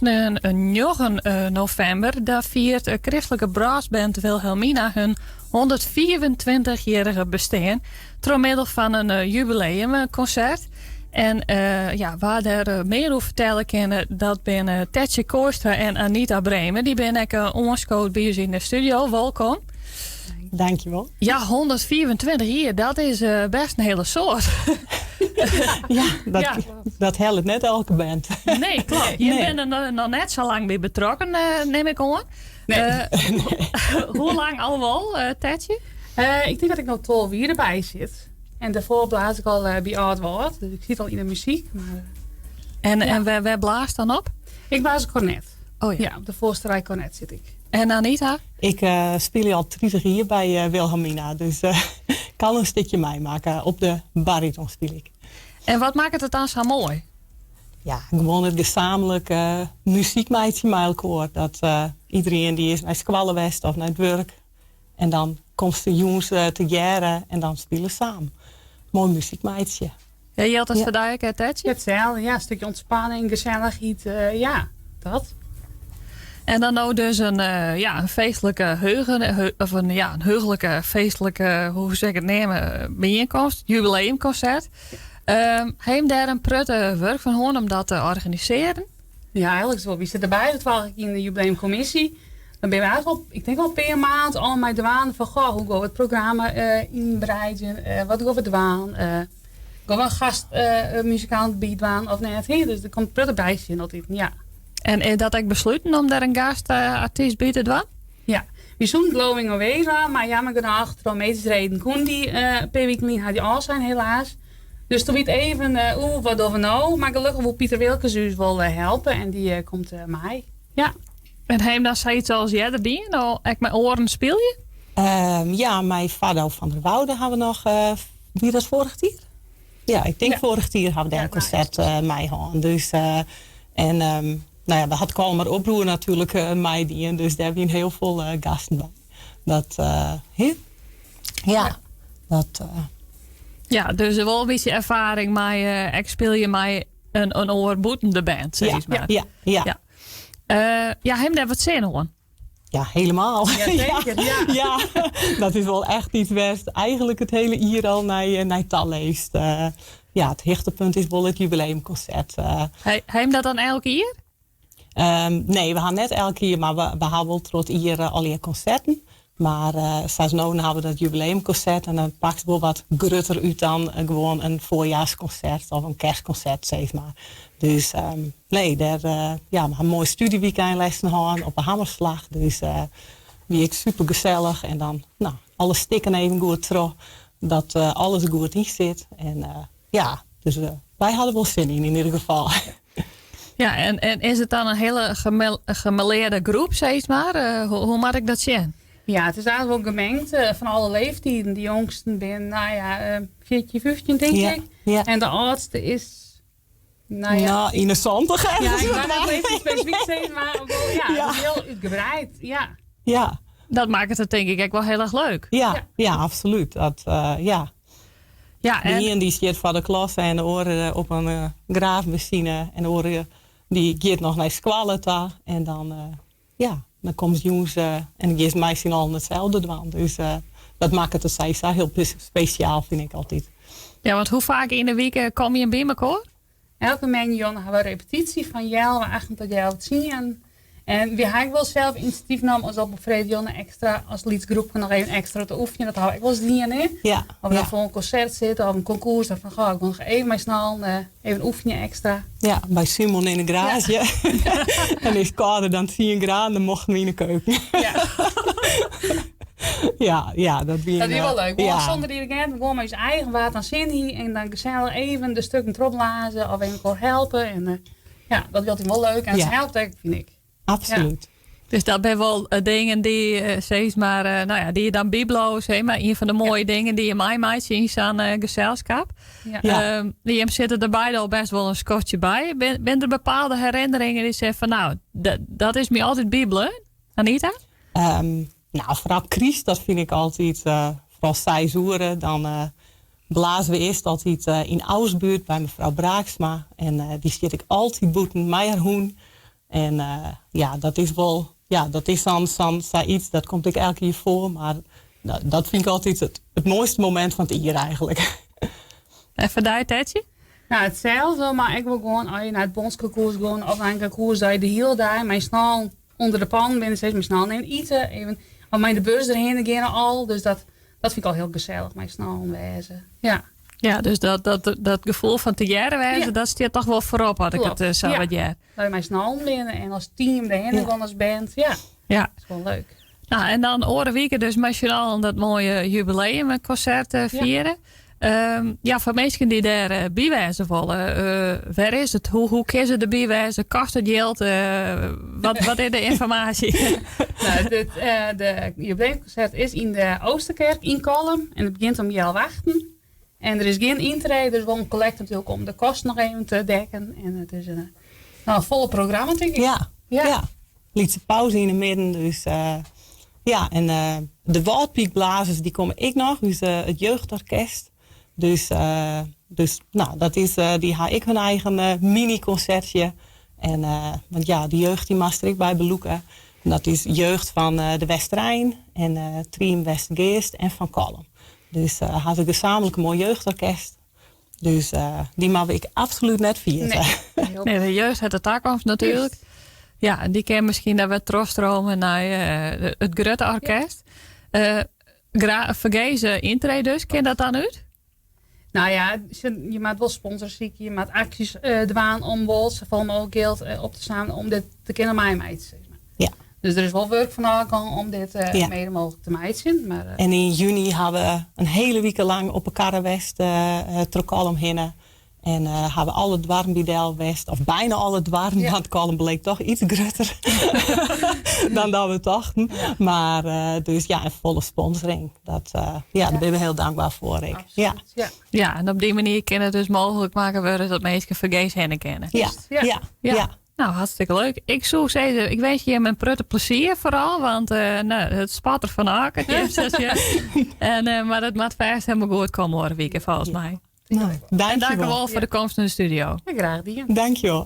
Een 9 november, daar viert de christelijke brassband Wilhelmina hun 124-jarige bestaan door middel van een jubileumconcert. En waar daar meer over vertellen kunnen, dat ben Tetje Kooistra en Anita Bremen. Die ben ik onskoot bij ons in de studio. Welkom. Dankjewel. Ja, 124 hier, dat is best een hele soort. Dat helpt net elke band. Nee, klopt. Je bent er nog net zo lang bij betrokken, neem ik aan. Nee. Hoe lang al wel, Tetje? Ik denk dat ik nog 12 jaar erbij zit. En daarvoor blaas ik al bij Oud Woord. Dus ik zit al in de muziek. Maar, En waar blaas dan op? ik blaas cornet. Oh ja. Ja, op de voorste rij cornet zit ik. En Anita? Ik speel al 30 jaar bij Wilhelmina. Dus ik kan een stukje mij maken. Op de bariton speel ik. En wat maakt het dan zo mooi? Ja, gewoon het gezamenlijke muziekmeidje met elkaar. Dat iedereen die is naar Squallenwest of naar het werk. En dan komt de jongens te jaren en dan spelen samen. Mooi muziekmeidje. Ja, je had het verduidelijken, Tetje? Hetzelfde, ja. Een stukje ontspanning, gezelligheid. Ja, dat. En dan nou dus een feestelijke een heugelijke feestelijke, hoe zeg ik het nemen, bijeenkomst, jubileumconcert. Heeft daar een prutte werk van hoorn om dat te organiseren? Ja, eigenlijk zo. Wie zit erbij? Dat was ik in de jubileumcommissie. Dan ben je eigenlijk wel, ik denk wel per maand al met douane van, goh, hoe gaan we het programma inbreiden? Wat gaan we douane? Gaan we een gastmuzikant bij douane of net? Dus er komt prutte bij zien altijd, ja. En is dat ik besloten om daar een gastartiest bij te doen? Ja, we zoeken Glowing Away, maar jammer genoeg, door medische reden kon die per week niet, had die al zijn helaas. Dus toen werd even, wat doen we nou? Maar gelukkig wil Pieter Wilkes dus wel helpen en die komt mij. Ja. En heeft dan zoiets als jij er die? Nou, ik mijn oren speel je? Ja, mijn Fado van der Woude hebben we nog. Wie dat vorig jaar? Ja, ik denk vorig jaar hebben we daar een concert mee gehad. Dus, we hadden Kalmer Oproer natuurlijk mij die. Dus daar hebben we heel veel gasten bij. Dat, Ja, dus wel een beetje ervaring, maar ik speel je mij een oorboetende band, zeg maar. Ja. Hem daar wat zin hoor. Ja, helemaal. Ja, zeker. Ja, dat is wel echt iets best. Eigenlijk het hele hier al naar Tal leest. Het hoogtepunt is wel het jubileumconcert. Hem dat dan elke keer? Nee, we gaan net elke keer, maar we hebben wel tot hier al je concerten. Maar zoals nu hebben we dat jubileumconcert en dan pakt wel wat grutter uit dan gewoon een voorjaarsconcert of een kerstconcert, zeg maar. Dus we hebben een mooi studieweekend lessen gehad op een Hammerslag. Dus wie ik super gezellig en dan alle stikken even goed terug, dat alles goed in zit. En dus wij hadden wel zin in ieder geval. Ja, en is het dan een hele gemêleerde groep, zeg maar? Hoe mag ik dat zien? Ja, het is eigenlijk wel gemengd van alle leeftijden. De jongsten ben, 14, 15 denk ik. Ja. En de oudste is, in de zandig. Ja, ik wou net even specifiek zeggen, maar het is heel uitgebreid. Ja. Dat maakt het denk ik echt wel heel erg leuk. Ja, absoluut. Dat, Ja, en die zit voor de klas en de oren op een graafmachine. En de oren die gaat nog naar Squallen. En dan, dan komt jongens en die is meestal al hetzelfde doen. Dus dat maakt het steeds heel speciaal, vind ik altijd. Ja, want hoe vaak in de week kom je bij elkaar? Elke maand hebben we een repetitie van Jel, 8 tot Jel 10. En we hebben wel zelf initiatief genomen als op Fredjon extra, als liedgroep nog even extra te oefenen. Dat hou ik wel eens niet in. Ja. Of we voor een concert zitten of een concours. Dan van, ik wil nog even maar snel even oefenen extra. Ja, bij Simon in de garage. Ja. En is het kouder dan 10 graden, dan mochten we in de keuken. Ja. Dat is wel leuk. Gewoon zonder dirigent, gewoon met je eigen water aan zin hier. En dan gezellig even de stukken erop blazen of even kort helpen. En dat wil hij wel leuk. En het helpt echt, vind ik. Absoluut. Ja. Dus dat zijn wel dingen die, die je dan bibloos, maar een van de mooie dingen die je mij maakt in zo'n gezelschap. Die zitten erbij al best wel een schotje bij. Ben er bepaalde herinneringen die zeggen van dat is me altijd bibelen? Anita? Vooral Chris, dat vind ik altijd, vooral seizoenen, dan blazen we eerst altijd in Oudbuurt bij mevrouw Braaksma. En die zit ik altijd boeten met haar hoen. En dat is wel, dat is dan iets, dat komt ik elke keer voor. Maar dat vind ik altijd het mooiste moment van het jaar eigenlijk. En voor die Tetje? Nou, hetzelfde, maar ik wil gewoon, als je naar het bondsconcours gaat of naar een concours, dat je de hele dag met snel onder de pan bent, steeds met snel neemt eten. Even, of met de bus erheen gaan al. Dus dat vind ik al heel gezellig, met snel wezen. Ja. Ja, dus dat gevoel van te jaren wezen, dat staat toch wel voorop, had ik het zo wat jaar. Dat je met snel binnen en als team erheen gaan als band. Ja, dat is gewoon leuk. Nou, en dan oren weken dus nationaal dat mooie jubileumconcert vieren. Voor mensen die daar bijwijzen willen, waar is het? Hoe kunnen ze erbij wijzen? Kost het geld? Wat is de informatie? Nou, de jubileumconcert is in de Oosterkerk in Kolm. En het begint om jaar wachten. En er is geen intrede, dus wel een collect natuurlijk om de kosten nog even te dekken. En het is een volle programma, denk ik. Ja. Lietse pauze in het midden, dus... en de Waldpiekblazers, die komen ik nog, dus het jeugdorkest. Dus dat is, die ga ik hun eigen mini-concertje. En want die jeugd die mag er ik bij beloeken. En dat is jeugd van de Westerijn en Triem Westergeest en van Kolm. Dus had ik een gezamenlijk mooi jeugdorkest. Dus die mag ik absoluut net vieren. Nee, de jeugd heeft de toekomst natuurlijk. Ja, en die kan misschien daar wat terugstromen naar het grote orkest. Vergezen intrede dus, ken dat dan uit? Nou ja, je maakt wel sponsors ziek, je maakt acties dwaan om wel zoveel mogelijk geld op te staan om dit te kunnen maaien. Ja. Dus er is wel werk van aangegaan om dit mede mogelijk te maaien. Maar, en in juni hebben we een hele week lang op elkaar West Kolm heen. En hebben alle dwarmbidel West, of bijna alle dwarm, want Kolm bleek toch iets groter dan dat we dachten. Ja. Maar een volle sponsoring. Daar ben we heel dankbaar voor. Ja, en op die manier kunnen het dus mogelijk maken worden dat mensen vergezen hen kennen. Ja. Nou, hartstikke leuk. Ik zou zeggen, ik wens je mijn prutte plezier vooral, want het spat er van maar dat moet vast helemaal goed komen morgen weekend volgens mij. Nou, en dank je wel voor de komst in de studio. Ja, graag gedaan. Dank je wel.